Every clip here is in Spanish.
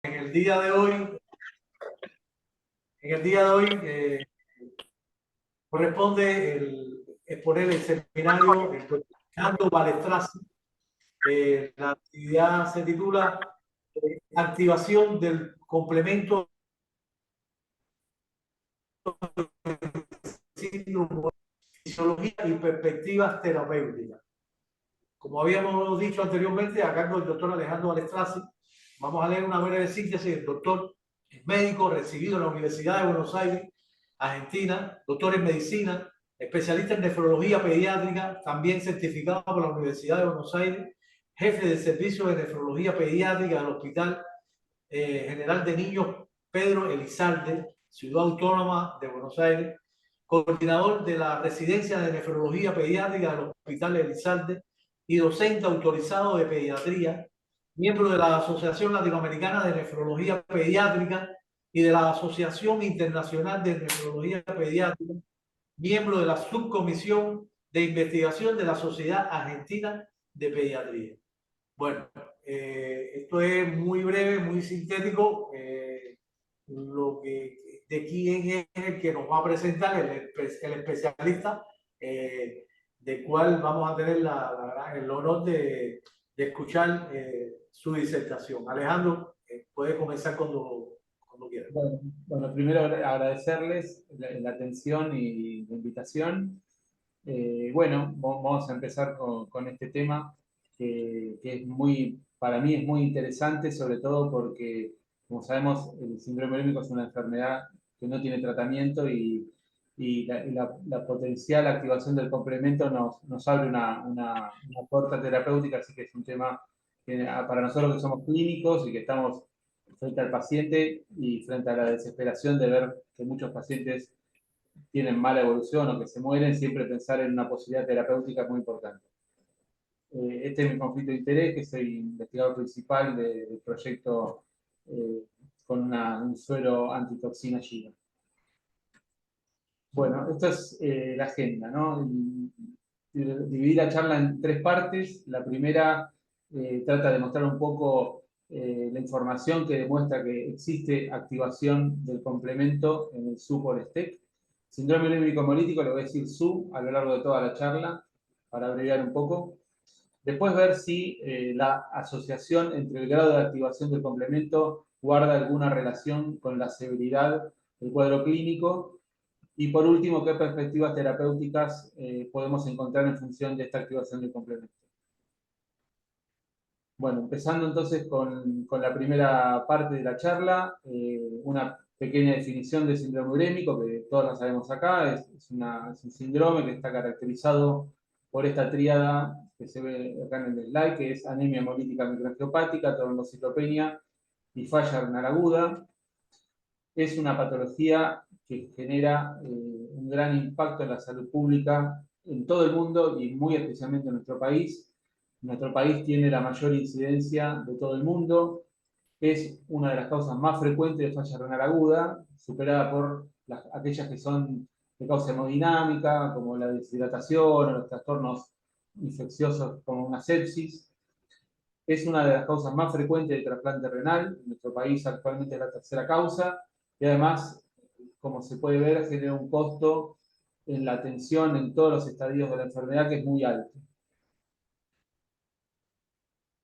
En el día de hoy, en el día de hoy corresponde exponer el seminario Fernando Balestrazzi. La actividad se titula Activación del complemento síndrome, fisiología y perspectivas terapéuticas. Como habíamos dicho anteriormente, a cargo del doctor Alejandro Balestrazzi, vamos a leer una breve síntesis del doctor médico recibido en la Universidad de Buenos Aires, Argentina, doctor en medicina, especialista en nefrología pediátrica, también certificado por la Universidad de Buenos Aires, jefe del servicio de nefrología pediátrica del Hospital General de Niños Pedro Elizalde, Ciudad Autónoma de Buenos Aires, coordinador de la residencia de nefrología pediátrica del Hospital Elizalde y docente autorizado de pediatría, miembro de la Asociación Latinoamericana de Nefrología Pediátrica y de la Asociación Internacional de Nefrología Pediátrica, miembro de la Subcomisión de Investigación de la Sociedad Argentina de Pediatría. Bueno, esto es muy breve, muy sintético. De quién es el que nos va a presentar, el especialista, de cual vamos a tener el honor de escuchar su disertación. Alejandro, puede comenzar cuando quiera. Bueno, primero agradecerles la atención y la invitación. Bueno, vamos a empezar con este tema que es para mí es muy interesante, sobre todo porque, como sabemos, el síndrome urémico es una enfermedad que no tiene tratamiento y la potencial activación del complemento nos abre una puerta terapéutica, así que es un tema que para nosotros que somos clínicos y que estamos frente al paciente y frente a la desesperación de ver que muchos pacientes tienen mala evolución o que se mueren, siempre pensar en una posibilidad terapéutica es muy importante. Este es mi conflicto de interés, que soy investigador principal del proyecto con un suero antitoxina China. Bueno, esta es la agenda, ¿no? Dividí la charla en tres partes. La primera trata de mostrar un poco la información que demuestra que existe activación del complemento en el SU por STEC. Síndrome urémico hemolítico, le voy a decir SU a lo largo de toda la charla, para abreviar un poco. Después ver si la asociación entre el grado de activación del complemento guarda alguna relación con la severidad del cuadro clínico. Y por último, ¿qué perspectivas terapéuticas podemos encontrar en función de esta activación del complemento? Bueno, empezando entonces con la primera parte de la charla, una pequeña definición de síndrome urémico, que todos la sabemos acá, es un síndrome que está caracterizado por esta tríada que se ve acá en el slide, que es anemia hemolítica microangiopática, trombocitopenia y falla renal aguda. Es una patología que genera un gran impacto en la salud pública en todo el mundo y muy especialmente en nuestro país. Nuestro país tiene la mayor incidencia de todo el mundo. Es una de las causas más frecuentes de falla renal aguda, superada por aquellas que son de causa hemodinámica, como la deshidratación o los trastornos infecciosos como una sepsis. Es una de las causas más frecuentes de trasplante renal. En nuestro país actualmente es la tercera causa. Y además, como se puede ver, genera un costo en la atención en todos los estadios de la enfermedad que es muy alto.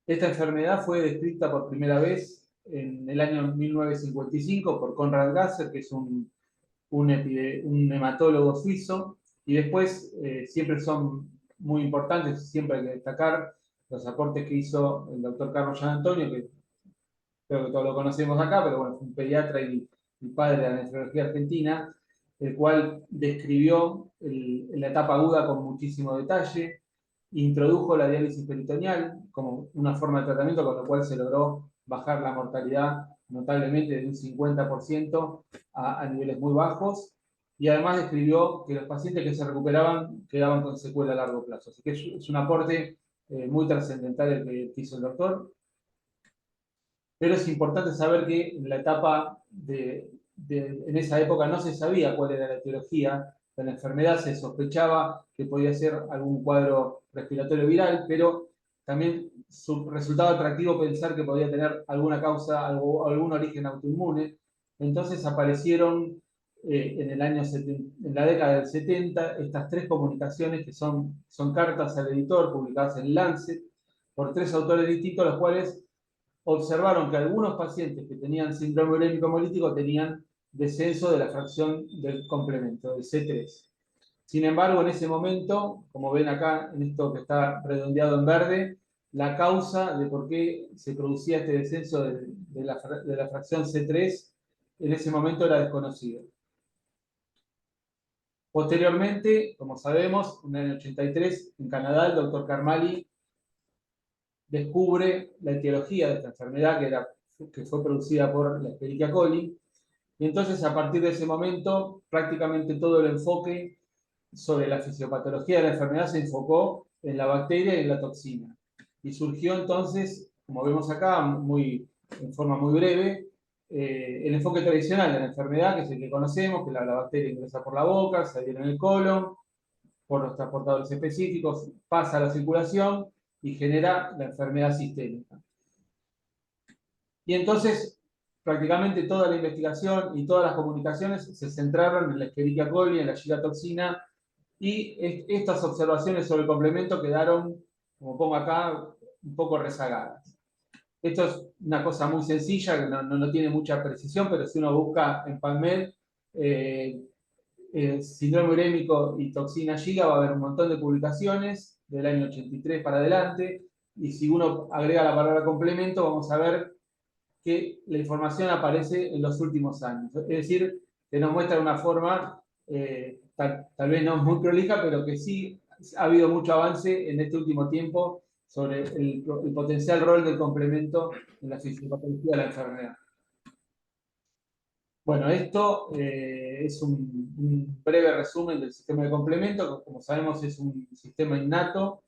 Esta enfermedad fue descrita por primera vez en el año 1955 por Conrad Gasser, que es un hematólogo suizo, y después siempre son muy importantes, siempre hay que destacar los aportes que hizo el doctor Carlos Gianantonio, que creo que todos lo conocemos acá, pero bueno, fue un pediatra y padre de la nefrología argentina, el cual describió la etapa aguda con muchísimo detalle, introdujo la diálisis peritoneal como una forma de tratamiento, con lo cual se logró bajar la mortalidad notablemente de un 50% a niveles muy bajos, y además describió que los pacientes que se recuperaban quedaban con secuela a largo plazo. Así que es un aporte muy trascendental el que hizo el doctor. Pero es importante saber que en la etapa en esa época no se sabía cuál era la etiología de la enfermedad, se sospechaba que podía ser algún cuadro respiratorio viral, pero también resultaba atractivo pensar que podía tener alguna causa, algún origen autoinmune. Entonces aparecieron en la década del 70 estas 3 comunicaciones que son cartas al editor publicadas en Lancet por 3 autores distintos, los cuales observaron que algunos pacientes que tenían síndrome urémico hemolítico tenían descenso de la fracción del complemento, del C3. Sin embargo, en ese momento, como ven acá en esto que está redondeado en verde, la causa de por qué se producía este descenso de la fracción C3 en ese momento era desconocida. Posteriormente, como sabemos, en el 83, en Canadá, el doctor Karmali descubre la etiología de esta enfermedad que fue producida por la Escherichia coli. Y entonces, a partir de ese momento, prácticamente todo el enfoque sobre la fisiopatología de la enfermedad se enfocó en la bacteria y en la toxina. Y surgió entonces, como vemos acá, en forma muy breve, el enfoque tradicional de la enfermedad, que es el que conocemos, que la bacteria ingresa por la boca, se adhiere en el colon, por los transportadores específicos, pasa a la circulación y genera la enfermedad sistémica. Y entonces, prácticamente toda la investigación y todas las comunicaciones se centraron en la Escherichia coli, en la gigatoxina, y estas observaciones sobre el complemento quedaron, como pongo acá, un poco rezagadas. Esto es una cosa muy sencilla, que no tiene mucha precisión, pero si uno busca en PubMed síndrome urémico y toxina giga, va a haber un montón de publicaciones del año 83 para adelante, y si uno agrega la palabra complemento, vamos a ver que la información aparece en los últimos años. Es decir, que nos muestra de una forma, tal vez no muy prolija, pero que sí ha habido mucho avance en este último tiempo sobre el potencial rol del complemento en la fisiopatología de la enfermedad. Bueno, esto es un breve resumen del sistema de complemento, que como sabemos es un sistema innato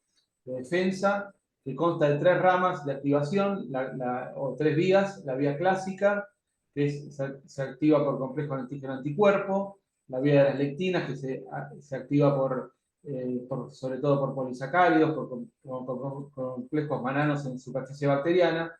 de defensa que consta de 3 ramas de activación, o 3 vías: la vía clásica, que se activa por complejo antígeno-anticuerpo; la vía de las lectinas, que se activa sobre todo por polisacáridos, por complejos mananos en superficie bacteriana;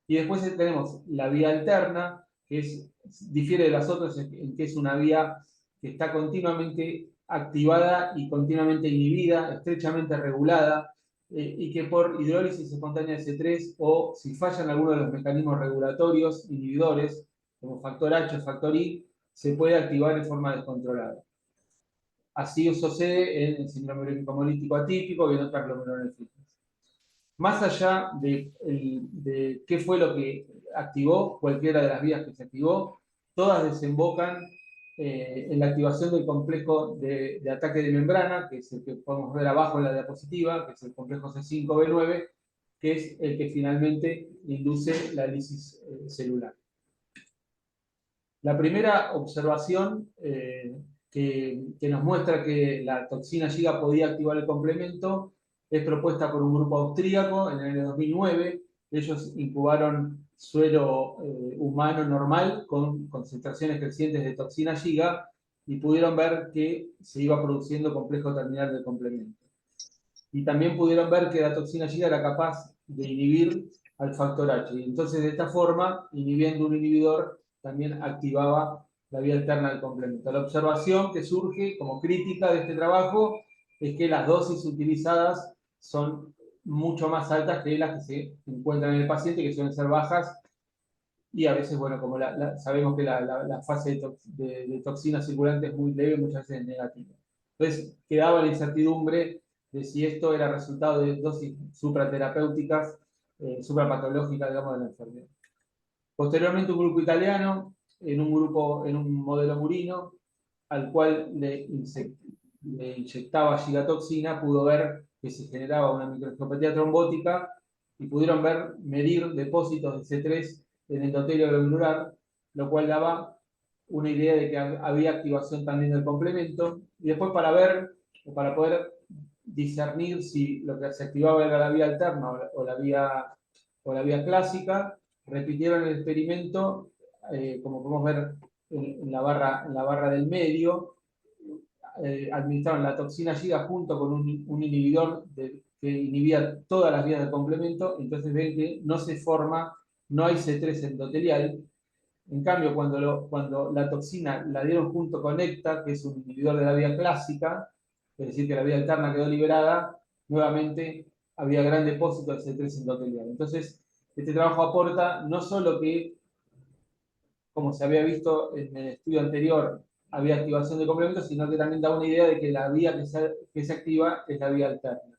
y después tenemos la vía alterna, que difiere de las otras en que es una vía que está continuamente activada y continuamente inhibida, estrechamente regulada, y que por hidrólisis espontánea de C3, o si fallan algunos de los mecanismos regulatorios inhibidores, como factor H o factor I, se puede activar de forma descontrolada. Así sucede en el síndrome urémico hemolítico atípico y en otras glomerulonefritis. Más allá de qué fue lo que activó, cualquiera de las vías que se activó, todas desembocan en la activación del complejo de ataque de membrana, que es el que podemos ver abajo en la diapositiva, que es el complejo C5b9, que es el que finalmente induce la lisis celular. La primera observación que nos muestra que la toxina giga podía activar el complemento es propuesta por un grupo austríaco en el año 2009. Ellos incubaron suero humano normal con concentraciones crecientes de toxina giga y pudieron ver que se iba produciendo complejo terminal del complemento. Y también pudieron ver que la toxina giga era capaz de inhibir al factor H. Y entonces, de esta forma, inhibiendo un inhibidor, también activaba la vía alterna del complemento. La observación que surge como crítica de este trabajo es que las dosis utilizadas son mucho más altas que las que se encuentran en el paciente, que suelen ser bajas, y a veces, bueno, como sabemos que la fase de toxina circulante es muy leve, muchas veces es negativa. Entonces, quedaba la incertidumbre de si esto era resultado de dosis supraterapéuticas, suprapatológicas, digamos, de la enfermedad. Posteriormente, un grupo italiano, en un modelo murino, al cual le inyectaba gigatoxina, pudo ver que se generaba una microangiopatía trombótica y pudieron medir depósitos de C3 en endotelio glomerular, lo cual daba una idea de que había activación también del complemento. Y después, para poder discernir si lo que se activaba era la vía alterna o la vía clásica, repitieron el experimento, como podemos ver en la barra del medio. Administraron la toxina giga junto con un inhibidor que inhibía todas las vías del complemento, entonces ven que no se forma, no hay C3 endotelial. En cambio, cuando la toxina la dieron junto con ECTA, que es un inhibidor de la vía clásica, es decir, que la vía alterna quedó liberada, nuevamente había gran depósito de C3 endotelial. Entonces, este trabajo aporta no solo que, como se había visto en el estudio anterior, había activación de complementos, sino que también da una idea de que la vía que se activa es la vía alterna.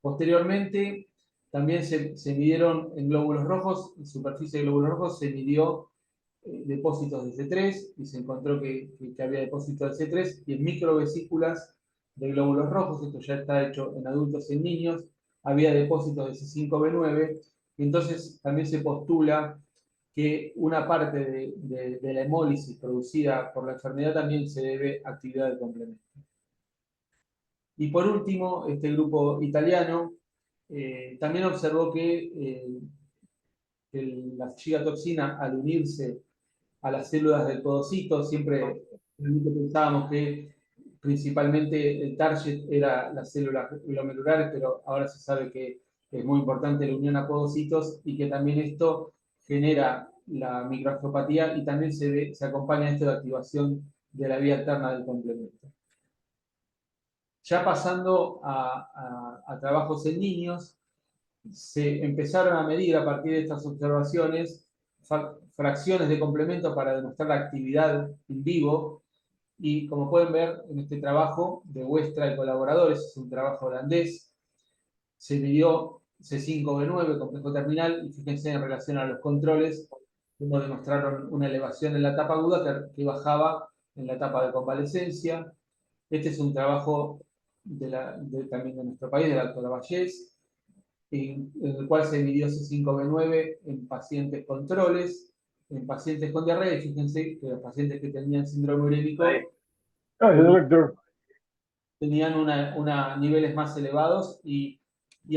Posteriormente, también se midieron en glóbulos rojos, en superficie de glóbulos rojos se midió depósitos de C3 y se encontró que había depósitos de C3 y en microvesículas de glóbulos rojos, esto ya está hecho en adultos y en niños, había depósitos de C5b9, y entonces también se postula que una parte de la hemólisis producida por la enfermedad también se debe a actividad del complemento. Y por último, este grupo italiano también observó que la chigatoxina, al unirse a las células del podocito, siempre pensábamos que principalmente el target era las células glomerulares, pero ahora se sabe que es muy importante la unión a podocitos y que también esto genera la microangiopatía y también se acompaña esto de activación de la vía alterna del complemento. Ya pasando a trabajos en niños, se empezaron a medir a partir de estas observaciones fracciones de complemento para demostrar la actividad en vivo. Y como pueden ver en este trabajo de Westra y colaboradores, es un trabajo holandés, se midió C5b9, complejo terminal, y fíjense en relación a los controles, cómo demostraron una elevación en la etapa aguda que bajaba en la etapa de convalescencia. Este es un trabajo también de nuestro país, de la doctora Vallés, en el cual se midió C5b9 en pacientes controles, en pacientes con diarrea, y fíjense que los pacientes que tenían síndrome urémico tenían niveles más elevados y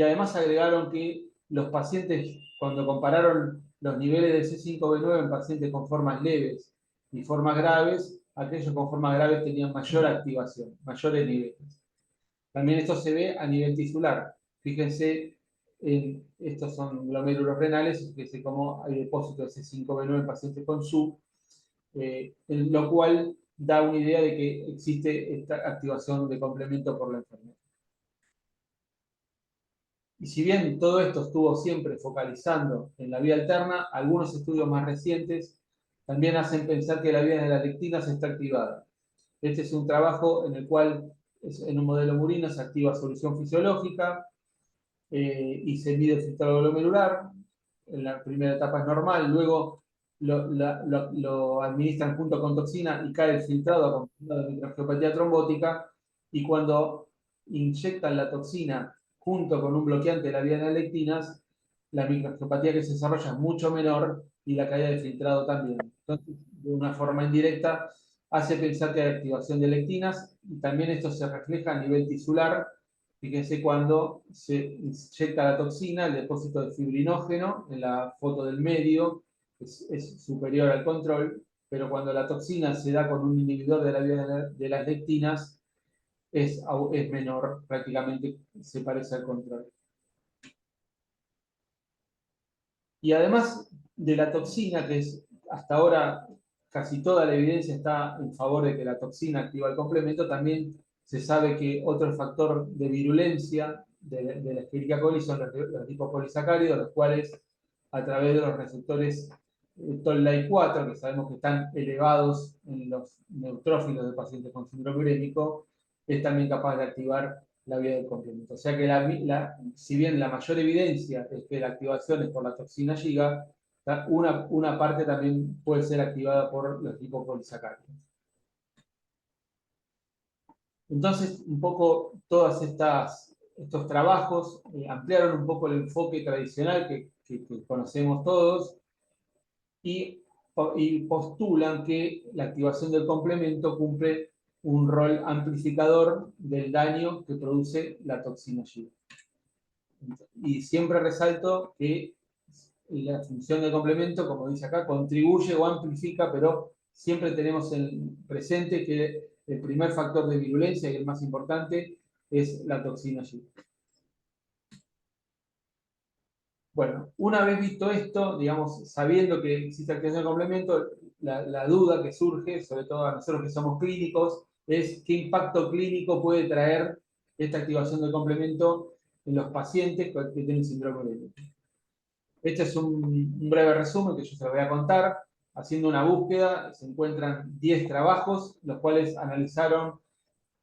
además agregaron que los pacientes, cuando compararon los niveles de C5b9 en pacientes con formas leves y formas graves, aquellos con formas graves tenían mayor activación, mayores niveles. También esto se ve a nivel tisular. Fíjense, estos son glomérulos renales, fíjense cómo hay depósitos de C5b9 en pacientes con SU, lo cual da una idea de que existe esta activación de complemento por la enfermedad. Y si bien todo esto estuvo siempre focalizando en la vía alterna, algunos estudios más recientes también hacen pensar que la vía de las lectinas está activada. Este es un trabajo en el cual, en un modelo murino, se activa solución fisiológica y se mide el filtrado glomerular. En la primera etapa es normal, luego lo administran junto con toxina y cae el filtrado acompañado de microangiopatía trombótica, y cuando inyectan la toxina junto con un bloqueante de la vía de las lectinas, la microangiopatía que se desarrolla es mucho menor y la caída del filtrado también. Entonces, de una forma indirecta, hace pensar que hay activación de lectinas, y también esto se refleja a nivel tisular. Fíjense cuando se inyecta la toxina, el depósito de fibrinógeno en la foto del medio es superior al control, pero cuando la toxina se da con un inhibidor de la vía de las lectinas, es menor, prácticamente se parece al control. Y además de la toxina, que es hasta ahora casi toda la evidencia está en favor de que la toxina activa el complemento, también se sabe que otro factor de virulencia de la Escherichia coli son los lipopolisacáridos, los cuales a través de los receptores Toll-like 4, que sabemos que están elevados en los neutrófilos de pacientes con síndrome urémico, es también capaz de activar la vía del complemento. O sea que si bien la mayor evidencia es que la activación es por la toxina Giga, una parte también puede ser activada por los lipopolisacáridos. Entonces, un poco todos estos trabajos ampliaron un poco el enfoque tradicional que conocemos todos y postulan que la activación del complemento cumple un rol amplificador del daño que produce la toxina Giga. Y siempre resalto que la función del complemento, como dice acá, contribuye o amplifica, pero siempre tenemos presente que el primer factor de virulencia, y el más importante, es la toxina G. Bueno, una vez visto esto, digamos, sabiendo que existe activación de complemento, la duda que surge, sobre todo a nosotros que somos clínicos, es qué impacto clínico puede traer esta activación del complemento en los pacientes que tienen síndrome urémico. Este es un breve resumen que yo se lo voy a contar. Haciendo una búsqueda, se encuentran 10 trabajos, los cuales analizaron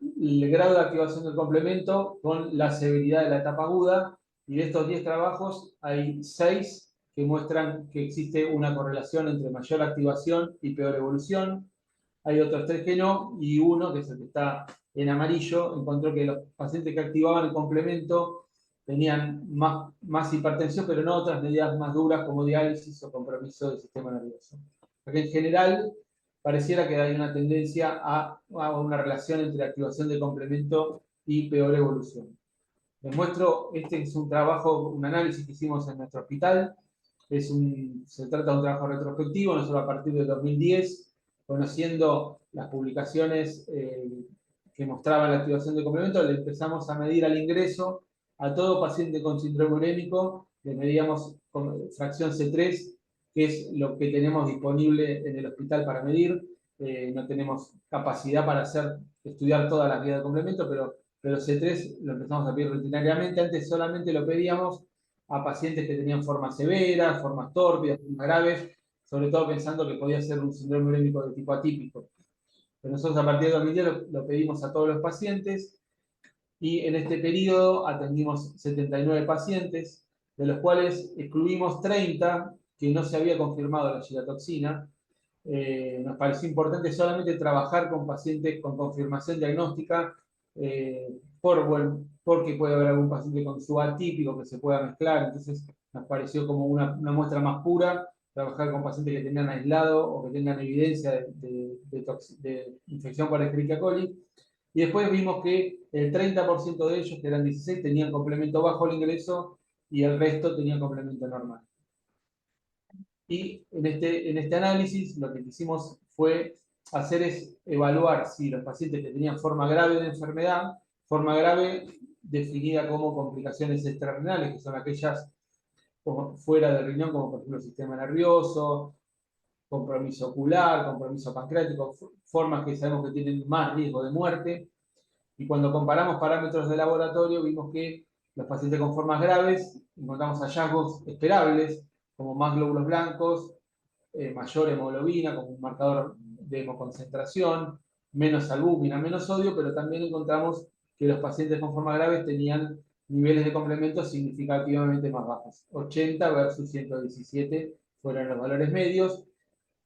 el grado de activación del complemento con la severidad de la etapa aguda, y de estos 10 trabajos hay 6 que muestran que existe una correlación entre mayor activación y peor evolución. Hay otros 3 que no, y uno, que es el que está en amarillo, encontró que los pacientes que activaban el complemento tenían más hipertensión, pero no otras medidas más duras como diálisis o compromiso del sistema nervioso. Porque en general pareciera que hay una tendencia a una relación entre activación de complemento y peor evolución. Les muestro, este es un trabajo, un análisis que hicimos en nuestro hospital. Se trata de un trabajo retrospectivo, nosotros a partir del 2010, conociendo las publicaciones que mostraban la activación de complemento, le empezamos a medir al ingreso a todo paciente con síndrome urémico, le medíamos con fracción C3, que es lo que tenemos disponible en el hospital para medir. No tenemos capacidad para estudiar todas las guías de complemento, pero C3 lo empezamos a pedir rutinariamente. Antes solamente lo pedíamos a pacientes que tenían formas severas, formas tórpidas, formas graves, sobre todo pensando que podía ser un síndrome urémico de tipo atípico. Pero nosotros a partir de 2010 lo pedimos a todos los pacientes, y en este periodo atendimos 79 pacientes, de los cuales excluimos 30 que no se había confirmado la girotoxina. Nos pareció importante solamente trabajar con pacientes con confirmación diagnóstica, porque puede haber algún paciente con su atípico que se pueda mezclar, entonces nos pareció como una muestra más pura trabajar con pacientes que tengan aislado o que tengan evidencia de infección por Escherichia coli. Y después vimos que el 30% de ellos, que eran 16, tenían complemento bajo el ingreso y el resto tenían complemento normal. Y en este análisis lo que quisimos fue evaluar si los pacientes que tenían forma grave de enfermedad, forma grave definida como complicaciones extrarrenales, que son aquellas fuera del riñón, como por ejemplo el sistema nervioso, compromiso ocular, compromiso pancreático, formas que sabemos que tienen más riesgo de muerte. Y cuando comparamos parámetros de laboratorio, vimos que los pacientes con formas graves encontramos hallazgos esperables, como más glóbulos blancos, mayor hemoglobina como un marcador de hemoconcentración, menos albúmina, menos sodio, pero también encontramos que los pacientes con formas graves tenían niveles de complemento significativamente más bajos. 80 versus 117 fueron los valores medios.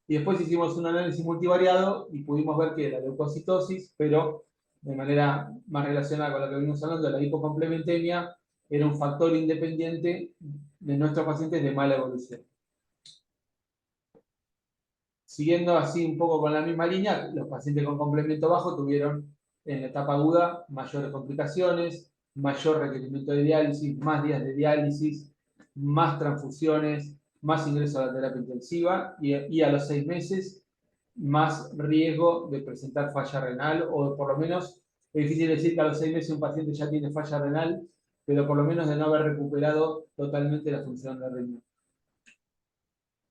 Y después hicimos un análisis multivariado y pudimos ver que la leucocitosis, pero de manera más relacionada con lo que venimos hablando, la hipocomplementemia, era un factor independiente de nuestros pacientes de mala evolución. Siguiendo así un poco con la misma línea, los pacientes con complemento bajo tuvieron en la etapa aguda mayores complicaciones, mayor requerimiento de diálisis, más días de diálisis, más transfusiones, más ingreso a la terapia intensiva, y a los 6 meses más riesgo de presentar falla renal, o por lo menos, es difícil decir que a los 6 meses un paciente ya tiene falla renal, pero por lo menos de no haber recuperado totalmente la función del riñón.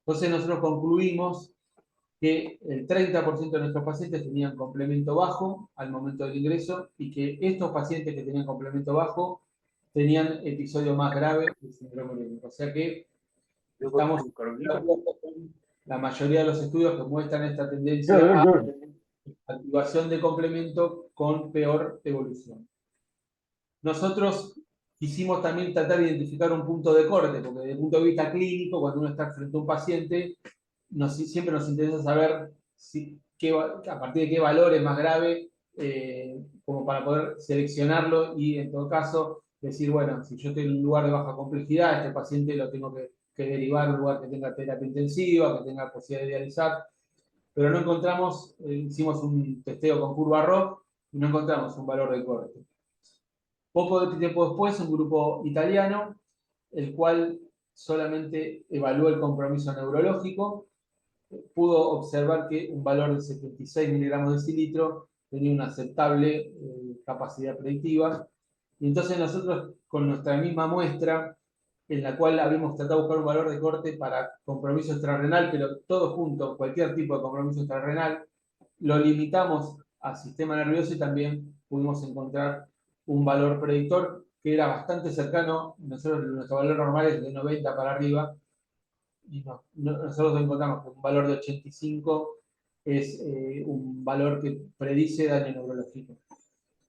Entonces nosotros concluimos que el 30% de nuestros pacientes tenían complemento bajo al momento del ingreso, y que estos pacientes que tenían complemento bajo tenían episodio más grave de síndrome urémico. O sea que estamos con la mayoría de los estudios que muestran esta tendencia a activación de complemento con peor evolución. Nosotros quisimos también tratar de identificar un punto de corte, porque desde el punto de vista clínico, cuando uno está frente a un paciente, siempre nos interesa saber a partir de qué valor es más grave, como para poder seleccionarlo y en todo caso decir, bueno, si yo estoy en un lugar de baja complejidad, este paciente lo tengo que derivar a un lugar que tenga terapia intensiva, que tenga posibilidad de dializar, pero no encontramos, hicimos un testeo con curva ROC y no encontramos un valor de corte. Poco tiempo después, un grupo italiano, el cual solamente evaluó el compromiso neurológico, pudo observar que un valor de 76 miligramos de decilitro tenía una aceptable capacidad predictiva, Y entonces nosotros, con nuestra misma muestra, en la cual habíamos tratado de buscar un valor de corte para compromiso extrarrenal, pero todo junto, cualquier tipo de compromiso extrarrenal, lo limitamos al sistema nervioso y también pudimos encontrar un valor predictor que era bastante cercano. Nuestro valor normal es de 90 para arriba, y nosotros encontramos que un valor de 85 es un valor que predice daño neurológico.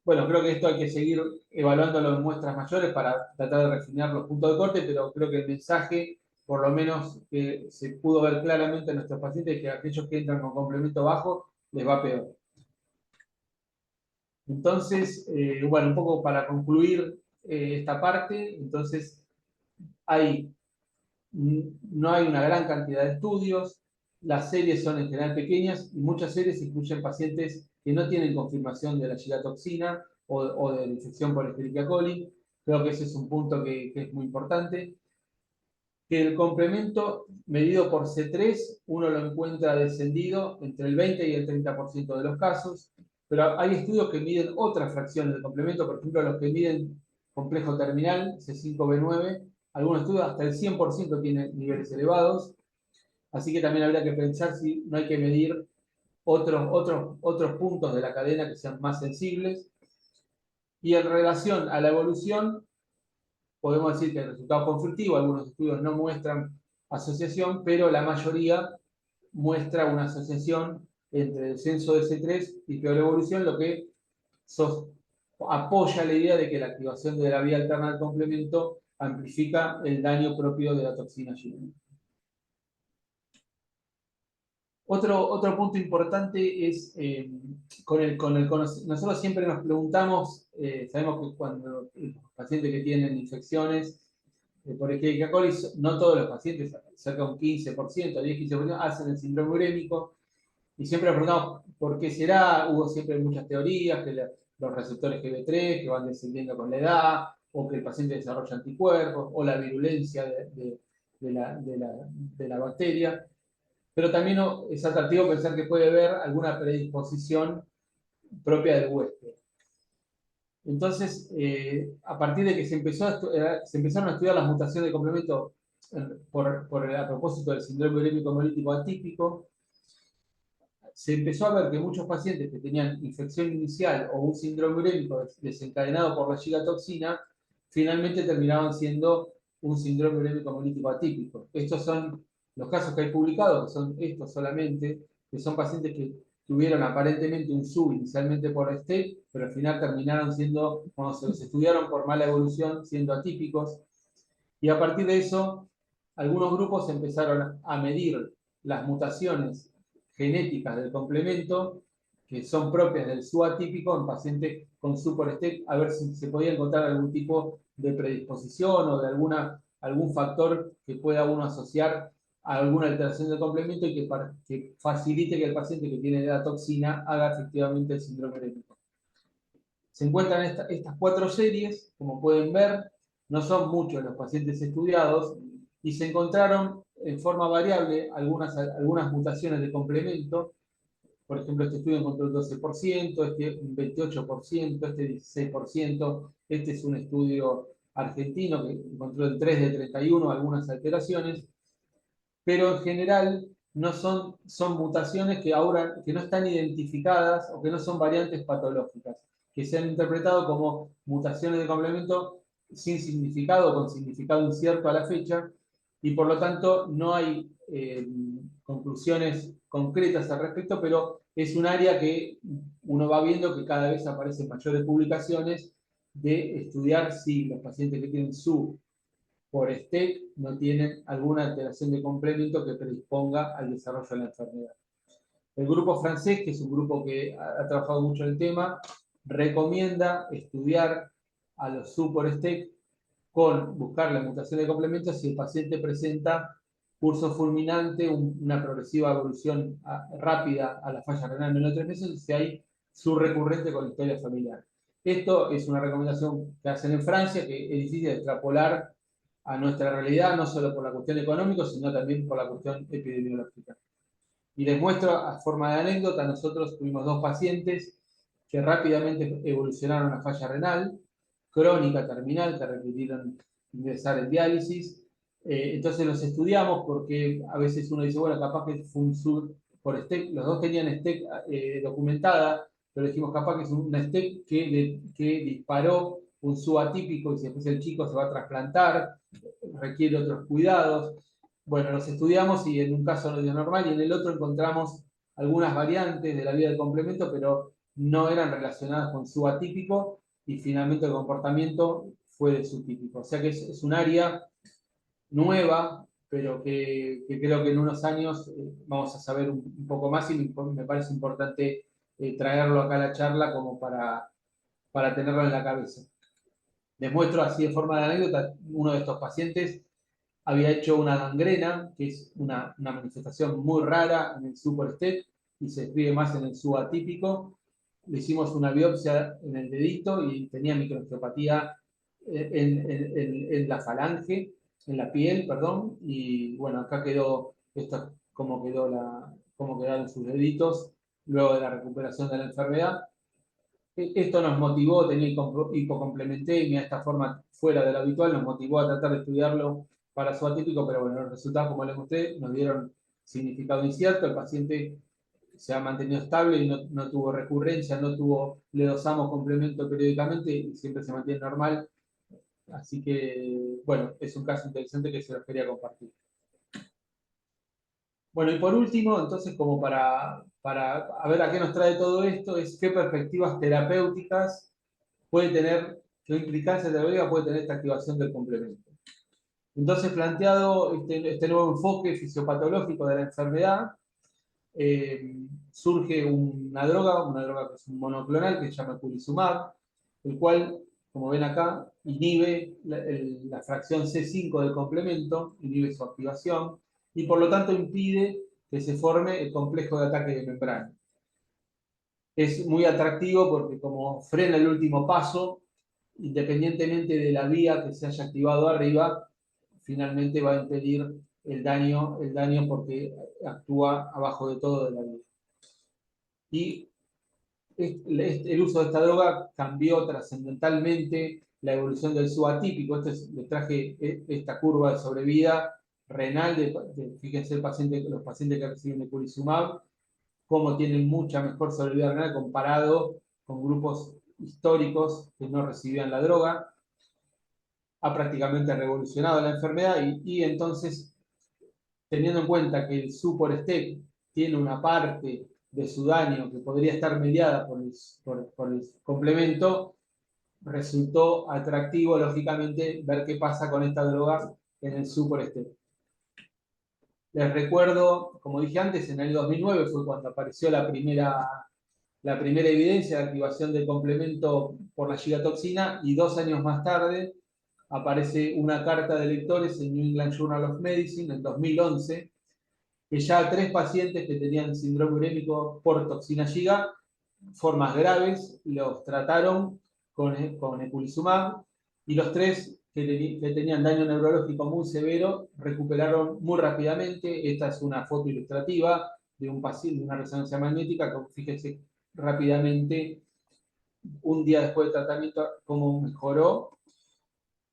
Bueno, creo que esto hay que seguir evaluándolo en muestras mayores para tratar de refinar los puntos de corte, pero creo que el mensaje, por lo menos que se pudo ver claramente en nuestros pacientes, es que aquellos que entran con complemento bajo les va peor. Entonces, bueno, un poco para concluir esta parte, entonces no hay una gran cantidad de estudios, las series son en general pequeñas y muchas series incluyen pacientes que no tienen confirmación de la gigatoxina o de la infección por Escherichia coli. Creo que ese es un punto que es muy importante. Que el complemento medido por C3 uno lo encuentra descendido entre el 20 y el 30% de los casos, pero hay estudios que miden otras fracciones del complemento, por ejemplo, los que miden complejo terminal, C5B9, algunos estudios hasta el 100% tienen niveles elevados, así que también habría que pensar si no hay que medir otros puntos de la cadena que sean más sensibles. Y en relación a la evolución, podemos decir que el resultado conflictivo, algunos estudios no muestran asociación, pero la mayoría muestra una asociación entre descenso de C3 y peor evolución, lo que apoya la idea de que la activación de la vía alterna del complemento amplifica el daño propio de la toxina G. Otro punto importante es, nosotros siempre nos preguntamos, sabemos que cuando los pacientes que tienen infecciones por Escherichia coli, no todos los pacientes, cerca de un 15%, 10-15%, hacen el síndrome urémico, y siempre nos preguntamos por qué será. Hubo siempre muchas teorías, que los receptores GB3 que van descendiendo con la edad, o que el paciente desarrolla anticuerpos, o la virulencia de la bacteria. Pero también es atractivo pensar que puede haber alguna predisposición propia del huésped. Entonces, a partir de que se empezaron a estudiar las mutaciones de complemento a propósito del síndrome urémico hemolítico atípico, se empezó a ver que muchos pacientes que tenían infección inicial o un síndrome urémico desencadenado por la gigatoxina, finalmente terminaban siendo un síndrome urémico hemolítico atípico. Estos son los casos que hay publicados, que son estos solamente, que son pacientes que tuvieron aparentemente un SUB inicialmente por STEP, pero al final terminaron siendo, cuando se los estudiaron por mala evolución, siendo atípicos. Y a partir de eso, algunos grupos empezaron a medir las mutaciones genéticas del complemento, que son propias del SUB atípico en pacientes con SUB por STEP, a ver si se podía encontrar algún tipo de predisposición o de algún factor que pueda uno asociar a alguna alteración del complemento y que facilite que el paciente que tiene la toxina haga efectivamente el síndrome urémico. Se encuentran estas 4 series, como pueden ver, no son muchos los pacientes estudiados, y se encontraron en forma variable algunas mutaciones de complemento. Por ejemplo, este estudio encontró el 12%, este un 28%, este 16%. Este es un estudio argentino que encontró en 3 de 31 algunas alteraciones, pero en general no son mutaciones que no están identificadas o que no son variantes patológicas, que se han interpretado como mutaciones de complemento sin significado o con significado incierto a la fecha, y por lo tanto no hay conclusiones concretas al respecto, pero es un área que uno va viendo que cada vez aparecen mayores publicaciones de estudiar si los pacientes que tienen SUB por STEC no tienen alguna alteración de complemento que predisponga al desarrollo de la enfermedad. El grupo francés, que es un grupo que ha trabajado mucho en el tema, recomienda estudiar a los SUB por STEC con buscar la mutación de complemento si el paciente presenta curso fulminante, una progresiva evolución rápida a la falla renal menor de 3 meses, y si hay SUB recurrente con historia familiar. Esto es una recomendación que hacen en Francia, que es difícil de extrapolar a nuestra realidad, no solo por la cuestión económica, sino también por la cuestión epidemiológica. Y les muestro a forma de anécdota, nosotros tuvimos 2 pacientes que rápidamente evolucionaron a falla renal, crónica terminal que requirieron ingresar en diálisis. Entonces los estudiamos porque a veces uno dice, bueno, capaz que fue un SUB por STEC, los dos tenían STEC documentada, pero dijimos capaz que es una STEC que disparó un SUB atípico y después el chico se va a trasplantar, requiere otros cuidados. Bueno, los estudiamos y en un caso no dio normal y en el otro encontramos algunas variantes de la vida del complemento, pero no eran relacionadas con SUB atípico y finalmente el comportamiento fue de subtípico. O sea que es un área nueva, pero que creo que en unos años vamos a saber un poco más y me parece importante traerlo acá a la charla como para tenerlo en la cabeza. Les muestro así de forma de anécdota, uno de estos pacientes había hecho una gangrena, que es una manifestación muy rara en el SUB STEC y se escribe más en el SUB atípico. Le hicimos una biopsia en el dedito y tenía microangiopatía en la falange, en la piel, perdón, y bueno, acá quedó esto cómo quedaron sus deditos luego de la recuperación de la enfermedad. Esto nos motivó, tenía hipocomplementemia, esta forma fuera de lo habitual, nos motivó a tratar de estudiarlo para su atípico, pero bueno, los resultados, como les mostré, nos dieron significado incierto, el paciente se ha mantenido estable y no tuvo recurrencia, le dosamos complemento periódicamente y siempre se mantiene normal. Así que, bueno, es un caso interesante que se los quería compartir. Bueno, y por último, entonces, como para a ver a qué nos trae todo esto, es qué perspectivas terapéuticas puede tener, qué implicancia terapéutica puede tener esta activación del complemento. Entonces, planteado este nuevo enfoque fisiopatológico de la enfermedad, surge una droga que es un monoclonal que se llama eculizumab, el cual, como ven acá, inhibe la fracción C5 del complemento, inhibe su activación y por lo tanto impide que se forme el complejo de ataque de membrana. Es muy atractivo porque como frena el último paso, independientemente de la vía que se haya activado arriba, finalmente va a impedir el daño porque actúa abajo de todo de la vía. Y el uso de esta droga cambió trascendentalmente la evolución del SUB atípico. Les traje esta curva de sobrevida renal, fíjense los pacientes que reciben eculizumab, cómo tienen mucha mejor sobrevida renal comparado con grupos históricos que no recibían la droga. Ha prácticamente revolucionado la enfermedad y entonces, teniendo en cuenta que el SUB por STEC tiene una parte de su daño que podría estar mediada por el complemento, resultó atractivo, lógicamente, ver qué pasa con esta droga en el SUB por STEC. Les recuerdo, como dije antes, en el 2009 fue cuando apareció la primera evidencia de activación del complemento por la gigatoxina y 2 años más tarde aparece una carta de lectores en New England Journal of Medicine en 2011 que ya 3 pacientes que tenían síndrome urémico por toxina giga, formas graves, los trataron con eculizumab y los 3 que tenían daño neurológico muy severo recuperaron muy rápidamente. Esta es una foto ilustrativa de un paciente, de una resonancia magnética, que fíjense rápidamente, un día después del tratamiento, cómo mejoró.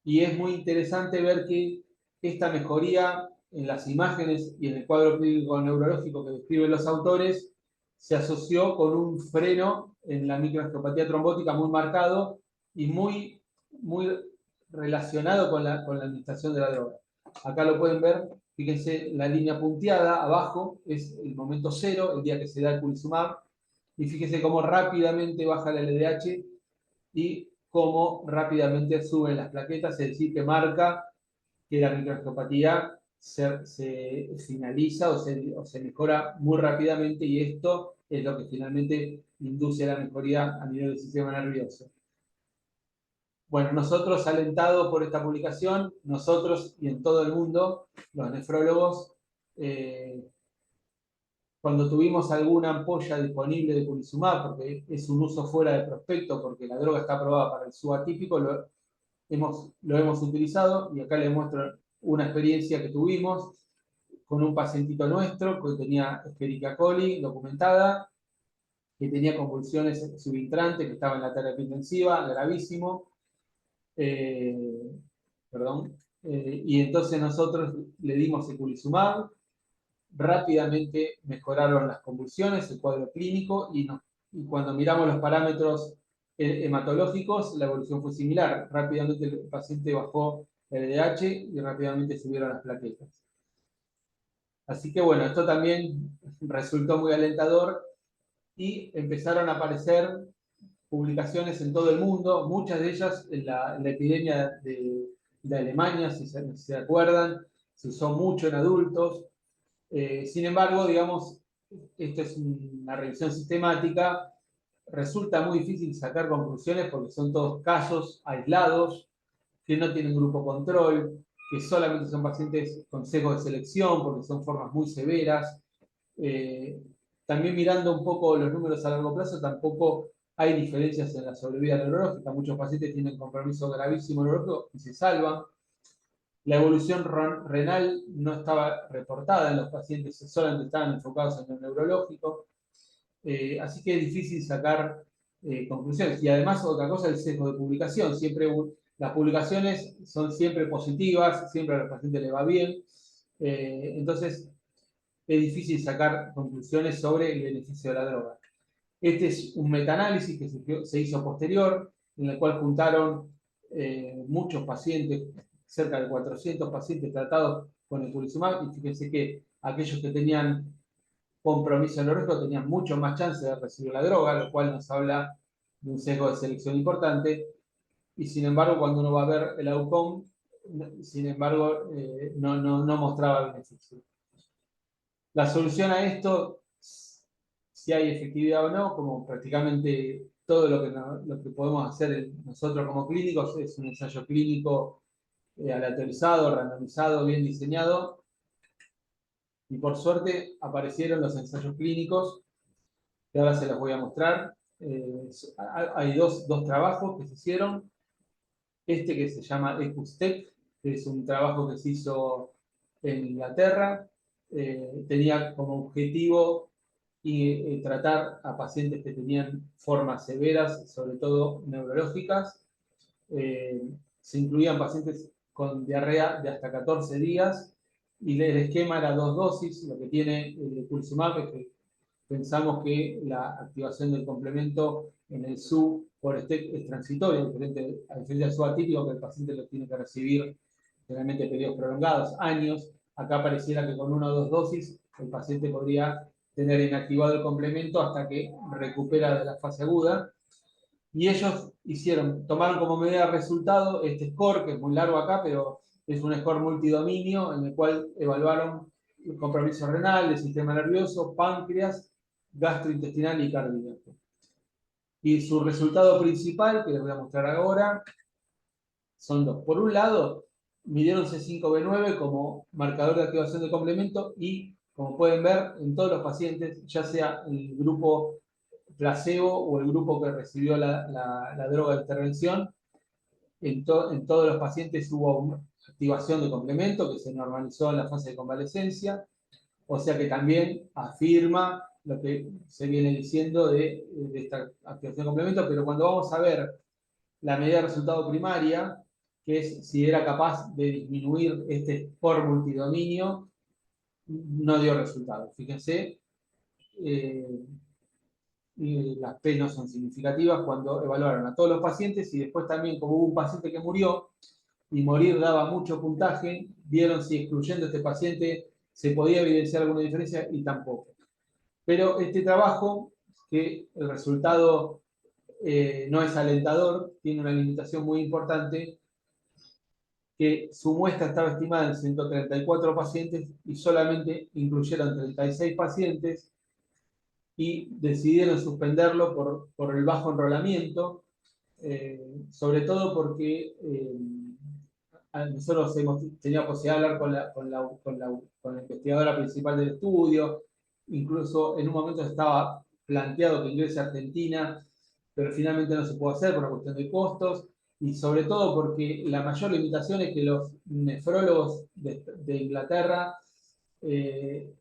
Y es muy interesante ver que esta mejoría en las imágenes y en el cuadro clínico neurológico que describen los autores se asoció con un freno en la microangiopatía trombótica muy marcado y muy relacionado con la administración de la droga. Acá lo pueden ver, fíjense, la línea punteada abajo es el momento cero, el día que se da el eculizumab, y fíjense cómo rápidamente baja la LDH y cómo rápidamente suben las plaquetas, es decir, que marca que la microangiopatía se finaliza o se mejora muy rápidamente, y esto es lo que finalmente induce la mejoría a nivel del sistema nervioso. Bueno, nosotros, alentados por esta publicación, nosotros y en todo el mundo, los nefrólogos, cuando tuvimos alguna ampolla disponible de eculizumab, porque es un uso fuera de prospecto, porque la droga está aprobada para el SUB atípico, lo hemos utilizado, y acá les muestro una experiencia que tuvimos con un pacientito nuestro que tenía Escherichia coli documentada, que tenía convulsiones subintrantes, que estaba en la terapia intensiva, gravísimo. Perdón. Y entonces nosotros le dimos eculizumab, rápidamente mejoraron las convulsiones, el cuadro clínico, y cuando miramos los parámetros hematológicos, la evolución fue similar. Rápidamente el paciente bajó el LDH y rápidamente subieron las plaquetas. Así que bueno, esto también resultó muy alentador y empezaron a aparecer publicaciones en todo el mundo, muchas de ellas en la epidemia de Alemania, si se acuerdan, se usó mucho en adultos. Sin embargo, digamos, esto es una revisión sistemática, resulta muy difícil sacar conclusiones porque son todos casos aislados, que no tienen grupo control, que solamente son pacientes con sesgo de selección porque son formas muy severas. También mirando un poco los números a largo plazo, tampoco hay diferencias en la sobrevida neurológica. Muchos pacientes tienen compromiso gravísimo neurológico y se salvan. La evolución renal no estaba reportada en los pacientes, solamente estaban enfocados en lo neurológico. Así que es difícil sacar conclusiones. Y además, otra cosa, el sesgo de publicación. Las publicaciones son siempre positivas, siempre a los pacientes les va bien. Entonces, es difícil sacar conclusiones sobre el beneficio de la droga. Este es un metaanálisis que se hizo posterior, en el cual juntaron muchos pacientes, cerca de 400 pacientes tratados con eculizumab, y fíjense que aquellos que tenían compromiso neurológico tenían mucho más chance de recibir la droga, lo cual nos habla de un sesgo de selección importante, y sin embargo cuando uno va a ver el outcome, sin embargo no mostraba beneficio. La solución a esto, si hay efectividad o no, como prácticamente todo lo que podemos hacer nosotros como clínicos, es un ensayo clínico aleatorizado, randomizado, bien diseñado. Y por suerte aparecieron los ensayos clínicos, que ahora se los voy a mostrar. Hay dos trabajos que se hicieron. Este que se llama ECUSTEC, que es un trabajo que se hizo en Inglaterra, tenía como objetivo tratar a pacientes que tenían formas severas, sobre todo neurológicas. Se incluían pacientes con diarrea de hasta 14 días y el esquema era 2 dosis. Lo que tiene el eculizumab es que pensamos que la activación del complemento en el SU por STEC es transitoria, a diferencia del SU atípico, que el paciente lo tiene que recibir generalmente periodos prolongados, años. Acá pareciera que con 1 o 2 dosis el paciente podría tener inactivado el complemento hasta que recupera de la fase aguda. Y ellos tomaron como medida de resultado este score, que es muy largo acá, pero es un score multidominio en el cual evaluaron el compromiso renal, el sistema nervioso, páncreas, gastrointestinal y cardíaco. Y su resultado principal, que les voy a mostrar ahora, son dos. Por un lado, midieron C5B9 como marcador de activación del complemento y, como pueden ver, en todos los pacientes, ya sea el grupo placebo o el grupo que recibió la droga de intervención, en todos los pacientes hubo una activación de complemento que se normalizó en la fase de convalescencia, o sea que también afirma lo que se viene diciendo de esta activación de complemento, pero cuando vamos a ver la medida de resultado primaria, que es si era capaz de disminuir este score multidominio, no dio resultado. Fíjense, las P no son significativas cuando evaluaron a todos los pacientes y después también, como hubo un paciente que murió y morir daba mucho puntaje, vieron si excluyendo a este paciente se podía evidenciar alguna diferencia y tampoco. Pero este trabajo, que el resultado no es alentador, tiene una limitación muy importante, que su muestra estaba estimada en 134 pacientes y solamente incluyeron 36 pacientes y decidieron suspenderlo por el bajo enrolamiento, sobre todo porque nosotros hemos tenido posibilidad de hablar con la investigadora principal del estudio, incluso en un momento estaba planteado que ingrese a Argentina, pero finalmente no se pudo hacer por una cuestión de costos, y sobre todo porque la mayor limitación es que los nefrólogos de Inglaterra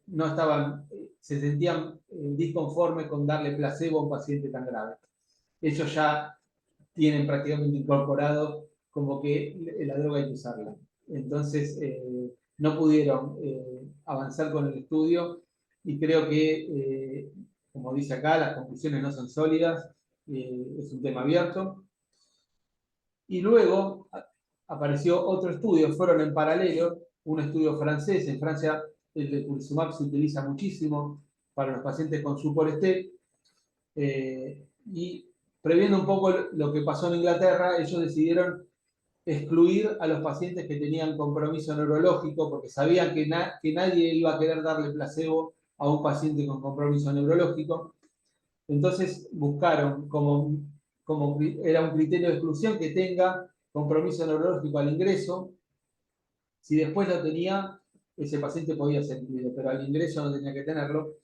no estaban, se sentían disconformes con darle placebo a un paciente tan grave. Ellos ya tienen prácticamente incorporado como que la droga hay que usarla. Entonces, no pudieron avanzar con el estudio y creo que, como dice acá, las conclusiones no son sólidas, es un tema abierto. Y luego apareció otro estudio, fueron en paralelo, un estudio francés. En Francia el eculizumab se utiliza muchísimo para los pacientes con SUPOR-ST, y previendo un poco lo que pasó en Inglaterra, ellos decidieron excluir a los pacientes que tenían compromiso neurológico, porque sabían que nadie iba a querer darle placebo a un paciente con compromiso neurológico. Entonces buscaron, como era un criterio de exclusión, que tenga compromiso neurológico al ingreso. Si después lo tenía, ese paciente podía ser incluido, pero al ingreso no tenía que tenerlo.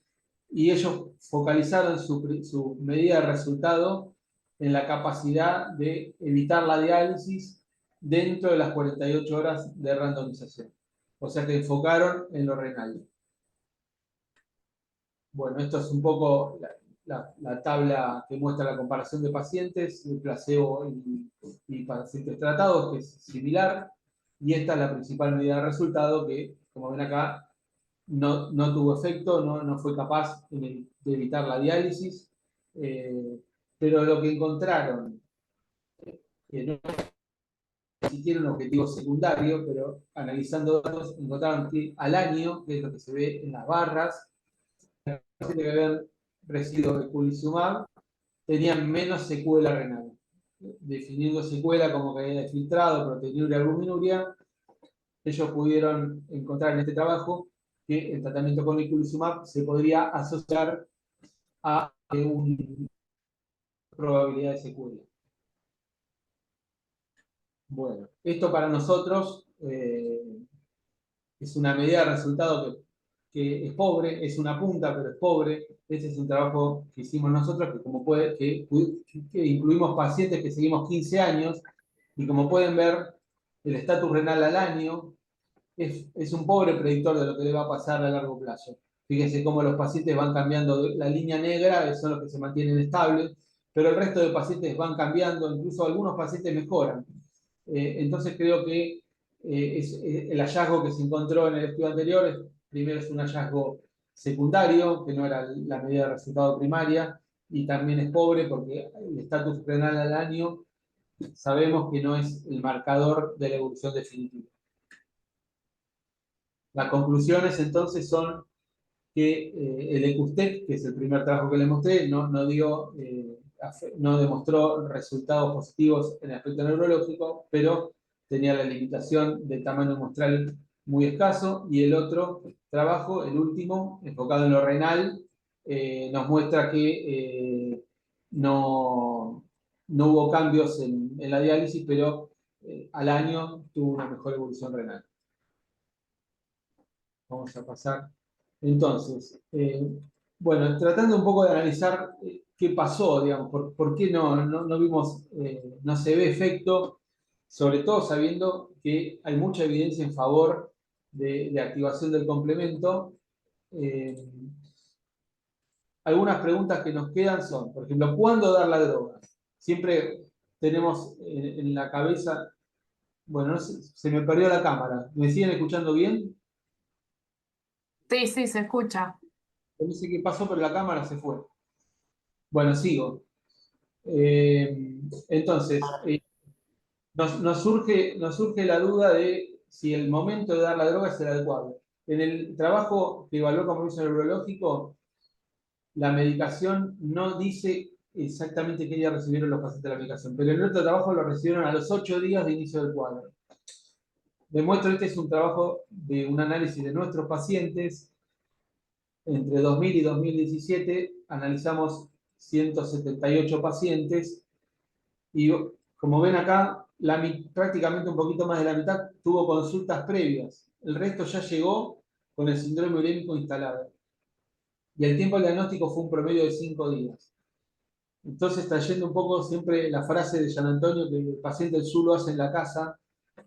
Y ellos focalizaron su medida de resultado en la capacidad de evitar la diálisis dentro de las 48 horas de randomización. O sea que enfocaron en lo renal. Bueno, esto es un poco la tabla que muestra la comparación de pacientes, el placebo y pacientes tratados, que es similar. Y esta es la principal medida de resultado que, como ven acá, no tuvo efecto, no fue capaz de evitar la diálisis. Pero lo que encontraron, que no es ni siquiera un objetivo secundario, pero analizando datos, encontraron que al año, que es lo que se ve en las barras, los pacientes que habían recibido eculizumab tenían menos secuela renal. Definiendo secuela como caída de filtrado, proteinuria, albuminuria, ellos pudieron encontrar en este trabajo que el tratamiento con eculizumab se podría asociar a una probabilidad de secuela. Bueno, esto para nosotros es una medida de resultado que es pobre, es una punta, pero es pobre. Ese es un trabajo que hicimos nosotros, que incluimos pacientes que seguimos 15 años, y como pueden ver, el estatus renal al año es un pobre predictor de lo que le va a pasar a largo plazo. Fíjense cómo los pacientes van cambiando, la línea negra son los que se mantienen estables, pero el resto de pacientes van cambiando, incluso algunos pacientes mejoran. Entonces creo que el hallazgo que se encontró en el estudio anterior, primero es un hallazgo secundario, que no era la medida de resultado primaria, y también es pobre porque el estatus renal al año sabemos que no es el marcador de la evolución definitiva. Las conclusiones entonces son que el ECUSTEC, que es el primer trabajo que les mostré, no demostró resultados positivos en el aspecto neurológico, pero tenía la limitación de tamaño muestral muy escaso. Y el otro trabajo, el último, enfocado en lo renal, nos muestra que no hubo cambios en la diálisis, pero al año tuvo una mejor evolución renal. Vamos a pasar. Entonces, bueno, tratando un poco de analizar qué pasó, digamos, por qué no vimos, no se ve efecto, sobre todo sabiendo que hay mucha evidencia en favor de activación del complemento. Algunas preguntas que nos quedan son, por ejemplo, ¿cuándo dar la droga? Siempre tenemos en la cabeza, bueno, no sé, se me perdió la cámara. ¿Me siguen escuchando bien? Sí, sí, se escucha. No sé qué pasó, pero la cámara se fue. Bueno, sigo. Entonces, nos surge la duda de si el momento de dar la droga es el adecuado. En el trabajo que evaluó compromiso neurológico, la medicación no dice exactamente qué día recibieron los pacientes la medicación, pero en el otro trabajo lo recibieron a los 8 días de inicio del cuadro. Demuestro, este es un trabajo de un análisis de nuestros pacientes. Entre 2000 y 2017 analizamos 178 pacientes y, como ven acá, prácticamente un poquito más de la mitad tuvo consultas previas. El resto ya llegó con el síndrome urémico instalado. Y el tiempo del diagnóstico fue un promedio de 5 días. Entonces, trayendo un poco siempre la frase de Gian Antonio, que el paciente el sur lo hace en la casa,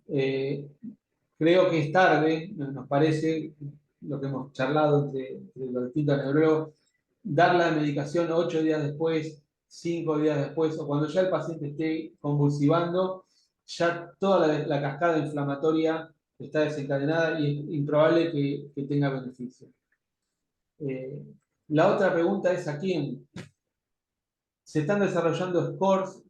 creo que es tarde, nos parece, lo que hemos charlado entre los distintos neurólogos, dar la medicación 8 días después, 5 días después, o cuando ya el paciente esté convulsivando, ya toda la cascada inflamatoria está desencadenada y es improbable que tenga beneficio. La otra pregunta es a quién. Se están desarrollando scores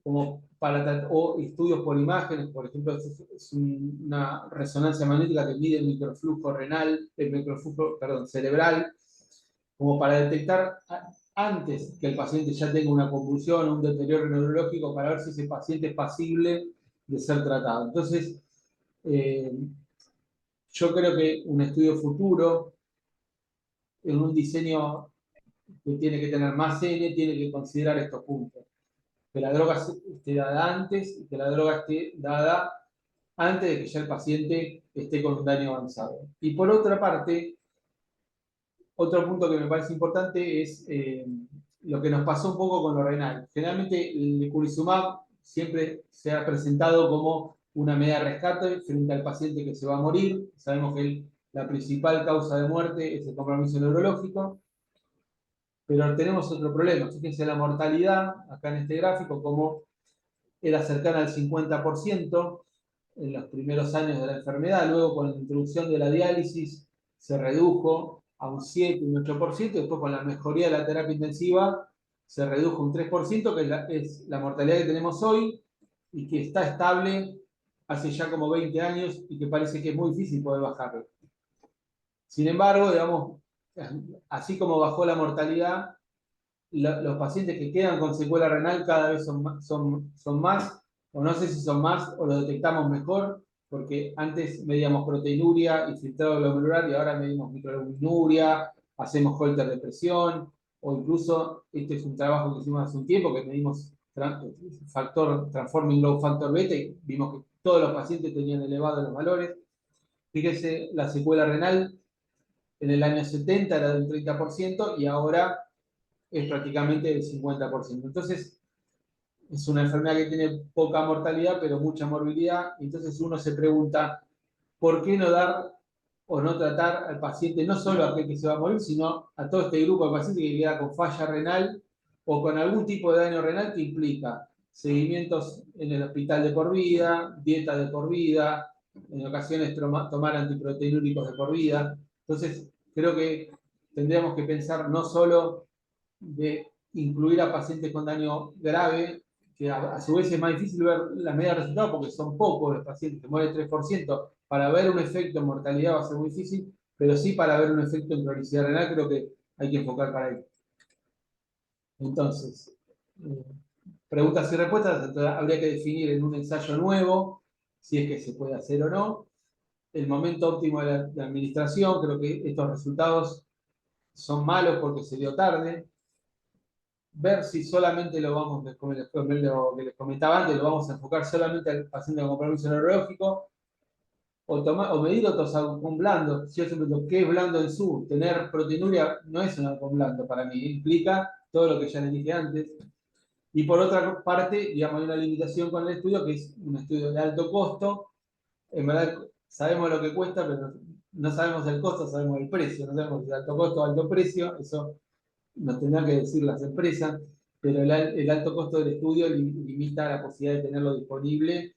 o estudios por imágenes, por ejemplo, es una resonancia magnética que mide el microflujo renal, el microflujo, perdón, cerebral, como para detectar antes que el paciente ya tenga una convulsión o un deterioro neurológico, para ver si ese paciente es pasible de ser tratado. Entonces, yo creo que un estudio futuro, en un diseño que tiene que tener más N, tiene que considerar estos puntos. Que la droga esté dada antes y que la droga esté dada antes de que ya el paciente esté con un daño avanzado. Y por otra parte, otro punto que me parece importante es lo que nos pasó un poco con lo renal. Generalmente el eculizumab siempre se ha presentado como una medida de rescate frente al paciente que se va a morir. Sabemos que la principal causa de muerte es el compromiso neurológico. Pero tenemos otro problema. Fíjense la mortalidad, acá en este gráfico, como era cercana al 50% en los primeros años de la enfermedad. Luego, con la introducción de la diálisis, se redujo a un 7, un 8%. Después, con la mejoría de la terapia intensiva, se redujo un 3%, que es la mortalidad que tenemos hoy y que está estable hace ya como 20 años y que parece que es muy difícil poder bajarlo. Sin embargo, digamos, así como bajó la mortalidad, los pacientes que quedan con secuela renal cada vez son más, o no sé si son más, o lo detectamos mejor, porque antes medíamos proteinuria y filtrado glomerular y ahora medimos microalbuminuria, hacemos Holter de presión, o incluso, este es un trabajo que hicimos hace un tiempo, que medimos Transforming Growth Factor Beta y vimos que todos los pacientes tenían elevados los valores. Fíjese, la secuela renal en el año 70 era del 30% y ahora es prácticamente el 50%. Entonces, es una enfermedad que tiene poca mortalidad, pero mucha morbilidad. Entonces uno se pregunta, ¿por qué no dar o no tratar al paciente, no solo a aquel que se va a morir, sino a todo este grupo de pacientes que queda con falla renal o con algún tipo de daño renal que implica seguimientos en el hospital de por vida, dieta de por vida, en ocasiones tomar antiproteinúricos de por vida? Entonces, creo que tendríamos que pensar no solo de incluir a pacientes con daño grave, que a su vez es más difícil ver la medida de resultados porque son pocos los pacientes, que muere 3%. Para ver un efecto en mortalidad va a ser muy difícil, pero sí para ver un efecto en cronicidad renal creo que hay que enfocar para ahí. Entonces, preguntas y respuestas, entonces habría que definir en un ensayo nuevo si es que se puede hacer o no. El momento óptimo de la administración, creo que estos resultados son malos porque se dio tarde. Ver si solamente lo vamos, como lo que les comentaba antes, lo vamos a enfocar solamente al paciente con compromiso neurológico, o medir otros outcomes blandos. Yo siempre digo, ¿qué es blando en su? Tener proteinuria no es un outcome blando para mí, implica todo lo que ya les dije antes. Y por otra parte, digamos, hay una limitación con el estudio, que es un estudio de alto costo. En verdad, sabemos lo que cuesta, pero no sabemos el costo, sabemos el precio. No sabemos si es alto costo o alto precio, eso nos tendrán que decir las empresas, pero el alto costo del estudio limita la posibilidad de tenerlo disponible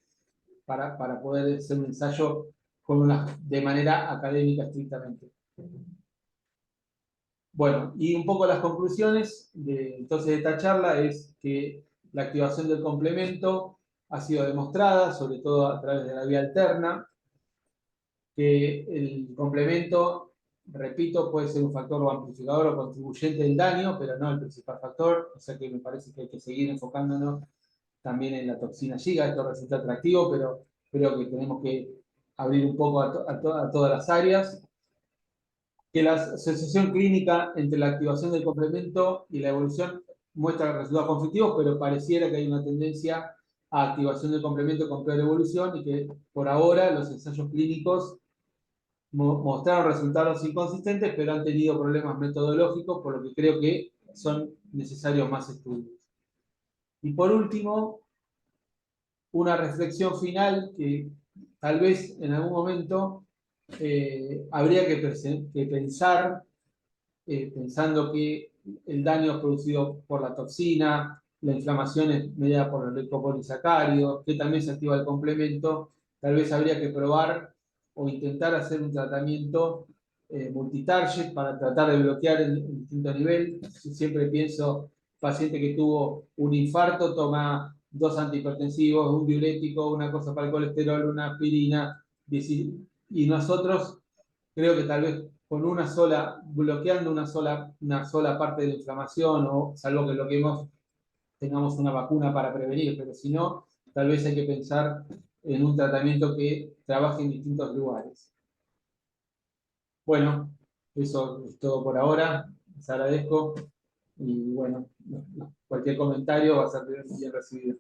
para poder hacer un ensayo de manera académica estrictamente. Bueno, y un poco las conclusiones entonces de esta charla es que la activación del complemento ha sido demostrada, sobre todo a través de la vía alterna, que el complemento, repito, puede ser un factor o amplificador o contribuyente del daño, pero no el principal factor, o sea que me parece que hay que seguir enfocándonos también en la toxina Giga. Esto resulta atractivo, pero creo que tenemos que abrir un poco a todas las áreas. Que la asociación clínica entre la activación del complemento y la evolución muestra resultados conflictivos, pero pareciera que hay una tendencia a activación del complemento con peor evolución y que por ahora los ensayos clínicos mostraron resultados inconsistentes, pero han tenido problemas metodológicos, por lo que creo que son necesarios más estudios. Y por último, una reflexión final que tal vez en algún momento habría que pensar, pensando que el daño producido por la toxina la inflamación es mediada por los leucopolisacáridos, que también se activa el complemento. Tal vez habría que probar o intentar hacer un tratamiento multitarget para tratar de bloquear en distinto nivel. Siempre pienso, paciente que tuvo un infarto, toma 2 antihipertensivos, un diurético, una cosa para el colesterol, una aspirina, y nosotros creo que tal vez con una sola, bloqueando una sola parte de la inflamación, o salvo que bloqueemos, tengamos una vacuna para prevenir, pero si no, tal vez hay que pensar en un tratamiento que trabaje en distintos lugares. Bueno, eso es todo por ahora. Les agradezco y bueno, cualquier comentario va a ser bien recibido.